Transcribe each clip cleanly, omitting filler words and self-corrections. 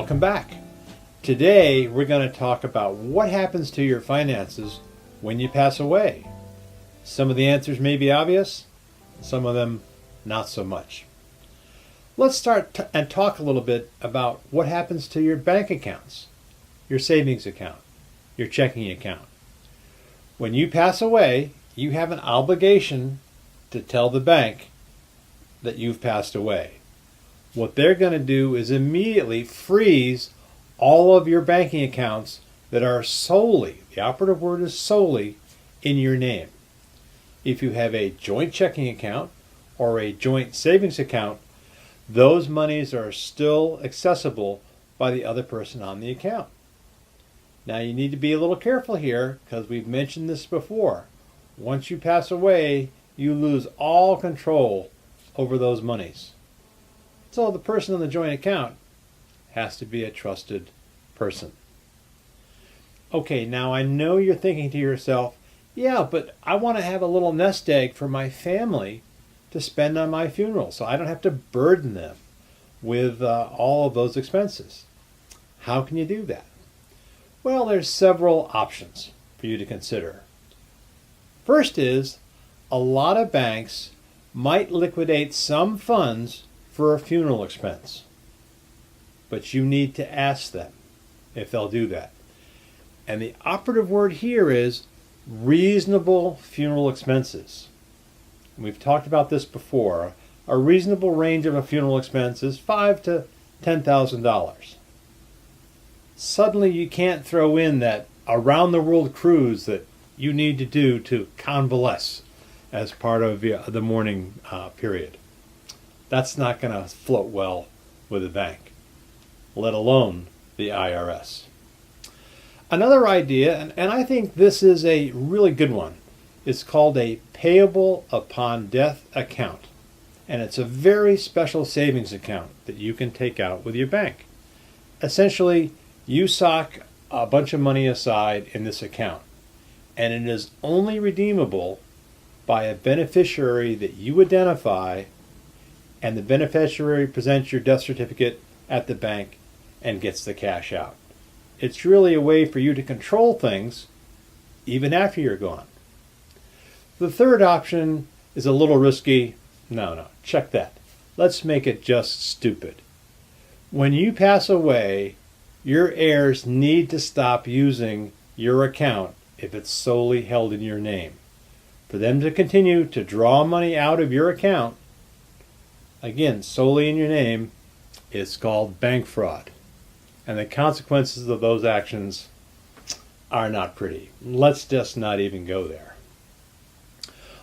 Welcome back. Today we're going to talk about what happens to your finances when you pass away. Some of the answers may be obvious, some of them not so much. Let's start and talk a little bit about what happens to your bank accounts, your savings account, your checking account. When you pass away, you have an obligation to tell the bank that you've passed away. What they're going to do is immediately freeze all of your banking accounts that are solely, the operative word is solely, in your name. If you have a joint checking account or a joint savings account, those monies are still accessible by the other person on the account. Now you need to be a little careful here because we've mentioned this before. Once you pass away, you lose all control over those monies. So the person on the joint account has to be a trusted person. Okay, now I know you're thinking to yourself, yeah, but I want to have a little nest egg for my family to spend on my funeral so I don't have to burden them with all of those expenses. How can you do that? Well, there's several options for you to consider. First is, a lot of banks might liquidate some funds for a funeral expense. But you need to ask them if they'll do that. And the operative word here is reasonable funeral expenses. And we've talked about this before. A reasonable range of a funeral expense is $5,000 to $10,000. Suddenly you can't throw in that around-the-world cruise that you need to do to convalesce as part of the mourning period. That's not going to float well with a bank, let alone the IRS. Another idea, and I think this is a really good one, is called a payable upon death account. And it's a very special savings account that you can take out with your bank. Essentially, you sock a bunch of money aside in this account, and it is only redeemable by a beneficiary that you identify, and the beneficiary presents your death certificate at the bank and gets the cash out. It's really a way for you to control things even after you're gone. The third option is a little risky. No, check that. Let's make it just stupid. When you pass away, your heirs need to stop using your account if it's solely held in your name. For them to continue to draw money out of your account, again, solely in your name, it's called bank fraud. And the consequences of those actions are not pretty. Let's just not even go there.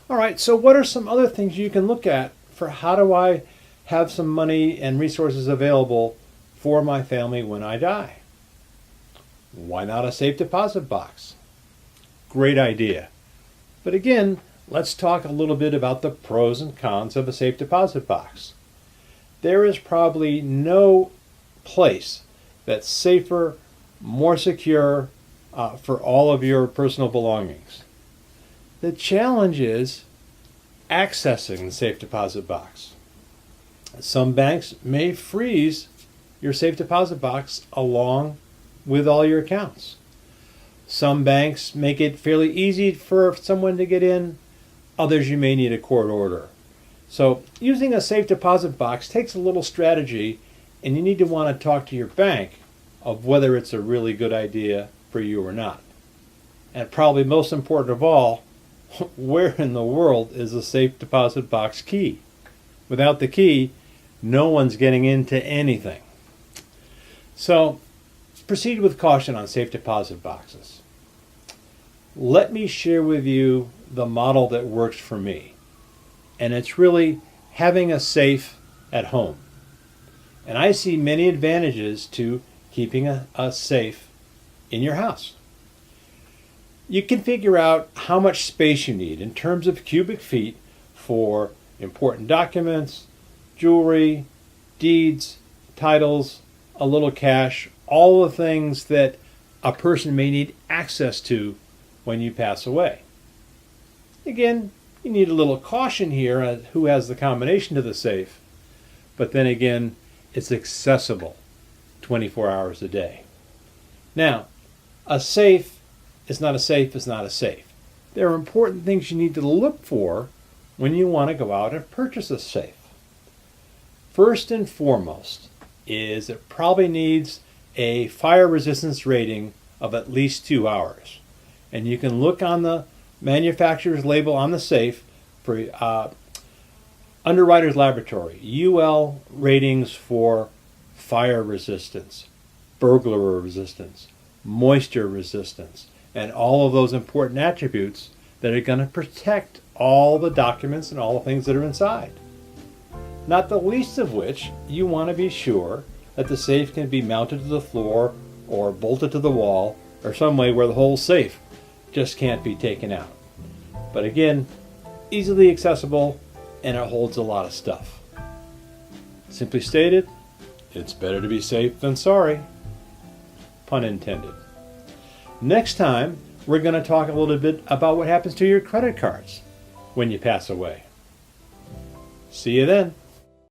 All right, so what are some other things you can look at for how do I have some money and resources available for my family when I die? Why not a safe deposit box? Great idea. But again, let's talk a little bit about the pros and cons of a safe deposit box. There is probably no place that's safer, more secure for all of your personal belongings. The challenge is accessing the safe deposit box. Some banks may freeze your safe deposit box along with all your accounts. Some banks make it fairly easy for someone to get in. Others you may need a court order. So using a safe deposit box takes a little strategy, and you need to want to talk to your bank of whether it's a really good idea for you or not. And probably most important of all, where in the world is a safe deposit box key? Without the key, no one's getting into anything. So proceed with caution on safe deposit boxes. Let me share with you the model that works for me. And it's really having a safe at home. And I see many advantages to keeping a safe in your house. You can figure out how much space you need in terms of cubic feet for important documents, jewelry, deeds, titles, a little cash, all the things that a person may need access to when you pass away. Again, you need a little caution here as who has the combination to the safe, but then again, it's accessible 24 hours a day. Now, a safe is not a safe is not a safe. There are important things you need to look for when you want to go out and purchase a safe. First and foremost is it probably needs a fire resistance rating of at least 2 hours. And you can look on the manufacturer's label on the safe for Underwriters Laboratory, UL ratings for fire resistance, burglar resistance, moisture resistance, and all of those important attributes that are going to protect all the documents and all the things that are inside. Not the least of which, you want to be sure that the safe can be mounted to the floor or bolted to the wall or some way where the whole safe just can't be taken out. But again, easily accessible, and it holds a lot of stuff. Simply stated, it's better to be safe than sorry. Pun intended. Next time, we're going to talk a little bit about what happens to your credit cards when you pass away. See you then.